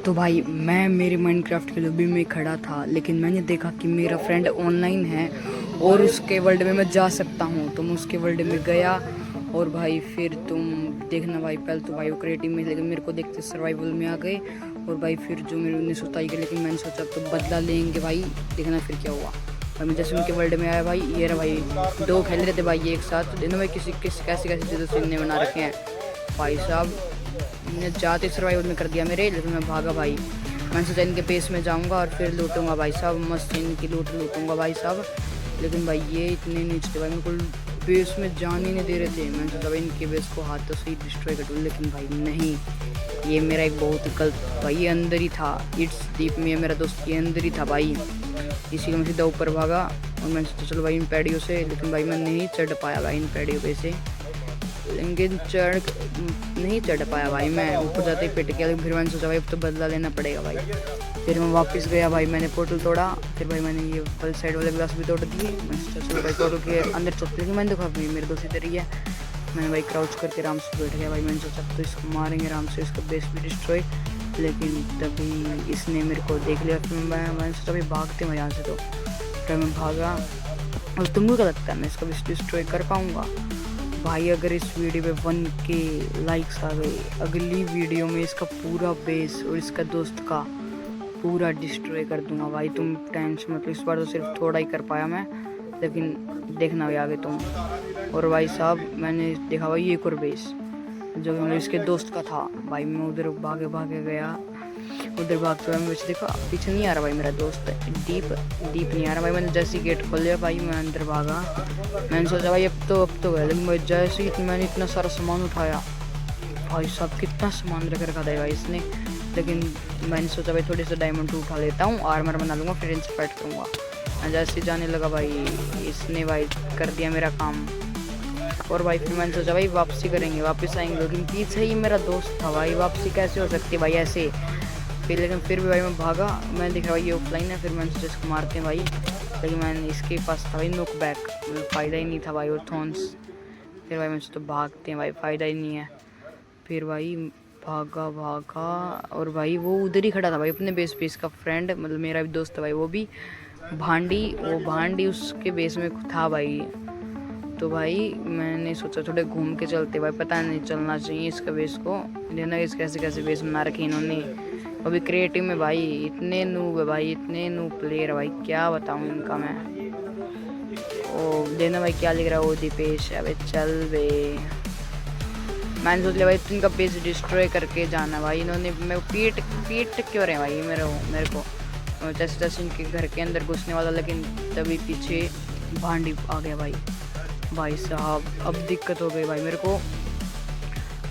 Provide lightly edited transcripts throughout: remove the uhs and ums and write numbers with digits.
तो भाई मैं मेरे माइनक्राफ्ट के लॉबी में खड़ा था, लेकिन मैंने देखा कि मेरा फ्रेंड ऑनलाइन है और उसके वर्ल्ड में मैं जा सकता हूँ। तो मैं उसके वर्ल्ड में गया और भाई फिर तुम देखना भाई, पहले तो भाई वो क्रिएटिव में, लेकिन मेरे को देखते सर्वाइवल में आ गए। और भाई फिर जो मेरे 1927 के, लेकिन मैंने सोचा तो बदला लेंगे भाई, देखना फिर क्या हुआ। भाई मैं जैसे उनके वर्ल्ड में आया भाई, ये रहा भाई, दो खेल रहे थे भाई एक साथ। तो देखो भाई कैसे कैसे चीज़ों से इनने बना रखे हैं भाई साहब। मैंने जाते सर्वाइवल में कर दिया मेरे, लेकिन मैं भागा भाई। मैंने सोचा इनके बेस में जाऊंगा और फिर लूटूंगा भाई साहब, मस्त इनकी लूटूंगा भाई साहब। लेकिन भाई ये इतने नीचे थे भाई, मेरे को बेस में जाने नहीं दे रहे थे। मैंने सोचा भाई इनके बेस को हाथों से ही डिस्ट्रॉय कर दूँ, लेकिन भाई नहीं, ये मेरा एक बहुत गलत भाई, ये अंदर ही था। इट्स डीप में मेरा दोस्त ये अंदर ही था भाई, इसी का मैं सीधा ऊपर भागा। और मैंने सोचा चलो भाई इन पैडियों से, लेकिन भाई मैं नहीं चढ़ पाया भाई इन पैडियों पे से, लेकिन नहीं चढ़ पाया भाई। मैं ऊपर जाते ही पिट गया, लेकिन फिर मैंने सोचा भाई अब तो बदला लेना पड़ेगा भाई। फिर मैं वापस गया भाई, मैंने पोर्टल तोड़ा। फिर भाई मैंने ये फल साइड वाले ग्लास भी तोड़ दिए। मैंने सोचा चलो भाई पोर्टल के अंदर चलते, लेकिन मैंने देखा मेरे दोस्त इधर ही है। मैंने भाई क्राउच करके आराम से बैठ गया भाई। मैंने सोचा तो इसको मारेंगे आराम से, इसका बेस भी डिस्ट्रॉय, लेकिन तभी इसने मेरे को देख लिया। फिर मैंने सोचा भाई भागते हैं यहाँ से। तो फिर मैं भागा, और तुमको क्या लगता है मैं इसका बेस डिस्ट्रॉय कर पाऊँगा भाई? अगर इस वीडियो पे 1K लाइक्स आ गए, अगली वीडियो में इसका पूरा बेस और इसका दोस्त का पूरा डिस्ट्रॉय कर दूंगा भाई। तुम टेंशन मतलब, इस बार तो सिर्फ थोड़ा ही कर पाया मैं, लेकिन देखना भी आगे तुम। और भाई साहब मैंने देखा भाई एक और बेस जो मतलब इसके दोस्त का था भाई। मैं उधर भागे भागे गया, उधर भागते हुए मैं देखा पीछे नहीं आ रहा भाई मेरा दोस्त, डीप नहीं आ रहा भाई। मैंने जैसे गेट खोल लिया भाई, मैं अंदर भागा। मैंने सोचा भाई अब तो गया, लेकिन भाई जैसे ही मैंने इतना सारा सामान उठाया भाई साहब, कितना सामान रख रखा था भाई इसने। लेकिन मैंने सोचा भाई थोड़े से डायमंड उठा लेता हूँ, आर्मर बना लूँगा, फिर इनसे फाइट करूँगा। मैं जैसे जाने लगा भाई, इसने भाई कर दिया मेरा काम। और भाई फिर मैंने सोचा भाई वापसी करेंगे, वापस आएंगे, लेकिन पीछे ही मेरा दोस्त था भाई, वापसी कैसे हो सकती है भाई ऐसे। फिर लेकिन फिर भी भाई मैं भागा। मैं देख रहा भाई ये ऑफलाइन है, फिर मैंने सोचा इसको मारते हैं भाई, लेकिन मैंने इसके पास था भाई नोक बैक, मतलब फ़ायदा ही नहीं था भाई, और थॉर्न्स। फिर भाई मैं सोचा भागते हैं भाई, फ़ायदा ही नहीं है। फिर भाई भागा और भाई वो उधर ही खड़ा था भाई अपने बेस पे, इसका फ्रेंड मतलब मेरा भी दोस्त था भाई, वो भी भांडी उसके बेस में था भाई। तो भाई मैंने सोचा थोड़े घूम के चलते भाई, पता नहीं चलना चाहिए इसका बेस को, लेना इस कैसे बेस बना रखे इन्होंने। अभी क्रिएटिव में भाई इतने नूब है भाई, इतने नूब प्लेयर है भाई, क्या बताऊँ इनका मैं। ओ देना भाई क्या लिख रहा है, ओ दीपेश, अबे चल बे। मैंने सोच लिया भाई इनका बेस डिस्ट्रॉय करके जाना भाई। इन्होंने मैं पीट क्यों रहे भाई मेरे को जैसे इनके घर के अंदर घुसने वाला, लेकिन तभी पीछे भांडी आ गया भाई साहब। अब दिक्कत हो गई भाई मेरे को,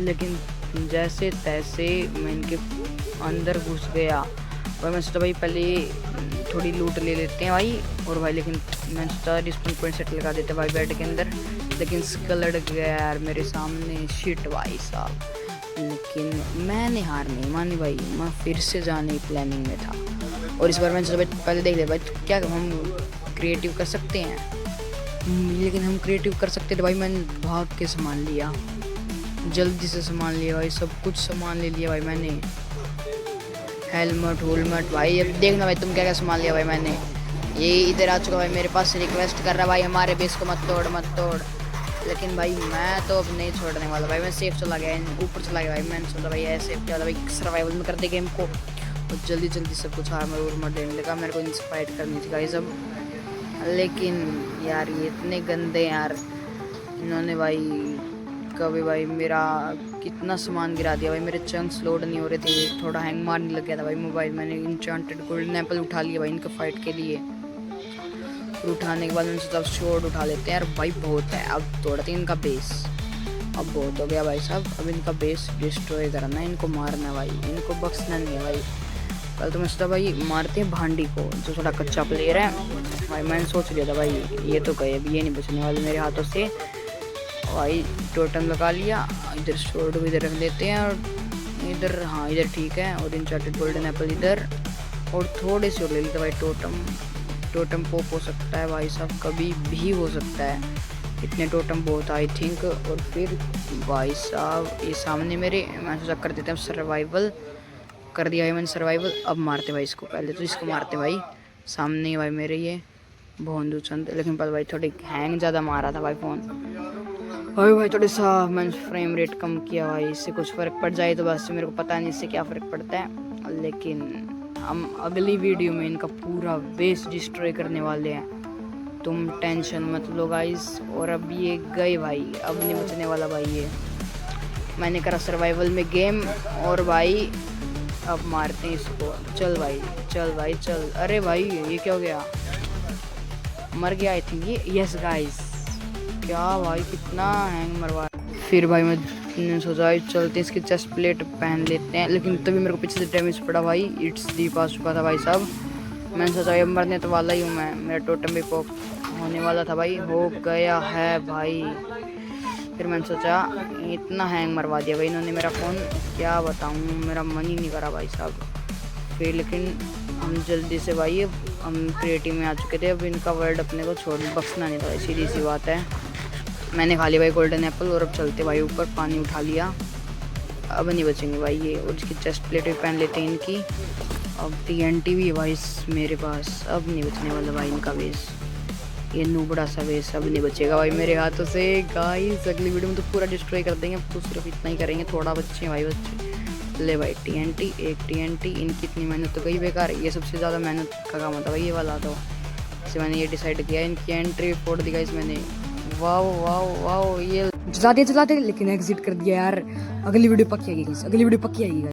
लेकिन जैसे तैसे मैं इनके अंदर घुस गया। और मैं सोचा भाई पहले थोड़ी लूट ले लेते हैं भाई। और भाई लेकिन मैं सोचा डिस्पन पॉइंट सेट लगा देते भाई बेड के अंदर, लेकिन स्कल लड़ गया यार मेरे सामने, शिट भाई साहब। लेकिन मैंने हार नहीं मानी भाई, मैं फिर से जाने की प्लानिंग में था। और इस बार मैंने सोचा भाई पहले देख ले भाई क्या हम क्रिएटिव कर सकते हैं, लेकिन हम क्रिएटिव कर सकते थे भाई। मैंने भाग के सामान लिया, जल्दी से सामान लिया भाई, सब कुछ सामान ले लिया भाई मैंने, हेलमेट भाई। अब देखना भाई तुम क्या सामान लिया भाई मैंने। ये इधर आ चुका भाई मेरे पास, रिक्वेस्ट कर रहा भाई हमारे बेस को मत तोड़। लेकिन भाई मैं तो अब नहीं छोड़ने वाला भाई, मैं सेफ चला गया, ऊपर चला गया भाई। मैंने सोचा भाई ऐसे क्या भाई सर्वाइवल में कर दे गेम को, और जल्दी सब कुछ आर्मर लेने लगा। मेरे को इनसे फाइट करनी थी भाई सब, लेकिन यार ये इतने गंदे यार इन्होंने भाई, कभी भाई मेरा कितना सामान गिरा दिया भाई। मेरे चंक्स लोड नहीं हो रहे थे, थोड़ा हैंग मारने लग गया था भाई मोबाइल। मैंने इंचांटेड गोल्डन एप्पल उठा लिया भाई इनका फाइट के लिए। फिर उठाने के बाद मैंने सोचा शॉर्ट उठा लेते हैं यार भाई, बहुत है। अब तोड़ते हैं इनका बेस, अब बहुत हो गया भाई साहब। अब इनका बेस डिस्ट्रॉय करना है, इनको मारना है भाई, इनको बख्शना नहीं है भाई। कल तो मैं सोचा भाई मारते हैं भांडी को, जो थोड़ा कच्चा प्लेयर है भाई। मैंने सोच लिया था भाई ये तो गए, अब ये नहीं बचने वाले मेरे हाथों से भाई। टोटम लगा लिया, इधर शॉर्ट भी इधर रख लेते हैं, और इधर हाँ इधर ठीक है, और इंचार्टेड गोल्डन एप्पल इधर, और थोड़े से और ले लेते भाई। टोटम पॉप हो सकता है भाई साहब, कभी भी हो सकता है, इतने टोटम बहुत आई थिंक। और फिर भाई साहब ये सामने मेरे, मैं सोचा कर देते हैं सर्वाइवल, कर दिया है मैंने सर्वाइवल। अब मारते भाई इसको, पहले तो इसको मारते भाई, सामने ही भाई मेरे ये भोंदू चंद। लेकिन पर भाई थोड़ी हैंग ज़्यादा मारा था भाई फ़ोन। भाई थोड़ी सा मैंने फ्रेम रेट कम किया भाई, इससे कुछ फ़र्क पड़ जाए तो बस, मेरे को पता नहीं इससे क्या फ़र्क पड़ता है। लेकिन हम अगली वीडियो में इनका पूरा बेस डिस्ट्रॉय करने वाले हैं, तुम टेंशन मत लो गाइस। और अब ये गए भाई, अब नहीं बचने वाला भाई ये। मैंने करा सर्वाइवल में गेम, और भाई अब मारते हैं इसको। चल भाई चल भाई चल। अरे भाई ये क्या हो गया, मर गया आई थिंक ये। यस गाइस, क्या भाई कितना हैंग मरवा। फिर भाई मैंने सोचा चलते इसकी चेस्ट प्लेट पहन लेते हैं, लेकिन तभी मेरे को पीछे से डैमेज पड़ा भाई। इट्स डीप आ चुका था भाई साहब। मैंने सोचा ये मरने तो वाला ही हूँ मैं, मेरा टोटम भी पॉप होने वाला था भाई, हो गया है भाई। फिर मैंने सोचा इतना हैंग मरवा दिया भाई इन्होंने मेरा फ़ोन, क्या बताऊँ, मेरा मन ही नहीं करा भाई साहब। फिर लेकिन हम जल्दी से भाई हम क्रिएटिव में आ चुके थे, अब इनका वर्ड अपने को छोड़ बख्शना नहीं था भाई, सीधी सी बात है। मैंने खा लिया भाई गोल्डन एप्पल, और अब चलते भाई ऊपर, पानी उठा लिया। अब नहीं बचेंगे भाई ये, और इसकी चेस्ट प्लेट भी पहन लेते हैं इनकी। अब TNT भी है भाई मेरे पास, अब नहीं बचने वाला भाई इनका बेस, ये नूबड़ा सा बेस अब नहीं बचेगा भाई मेरे हाथों से गाइस। अगली वीडियो में तो पूरा डिस्ट्रॉय कर देंगे, अब तो सिर्फ इतना ही करेंगे, थोड़ा बच्चे भाई बच्चे। ले भाई TNT, एक TNT, इनकी इतनी मेहनत तो गई बेकार। ये सबसे ज़्यादा मेहनत का काम होता भाई ये वाला, तो इससे मैंने ये डिसाइड किया, इनकी एंट्री फोड़ दी गाइस मैंने। वाओ वाओ वाओ, ये जला दिया, लेकिन एग्जिट कर दिया यार। अगली वीडियो पक्की आएगी, अगली वीडियो पक्की आएगी।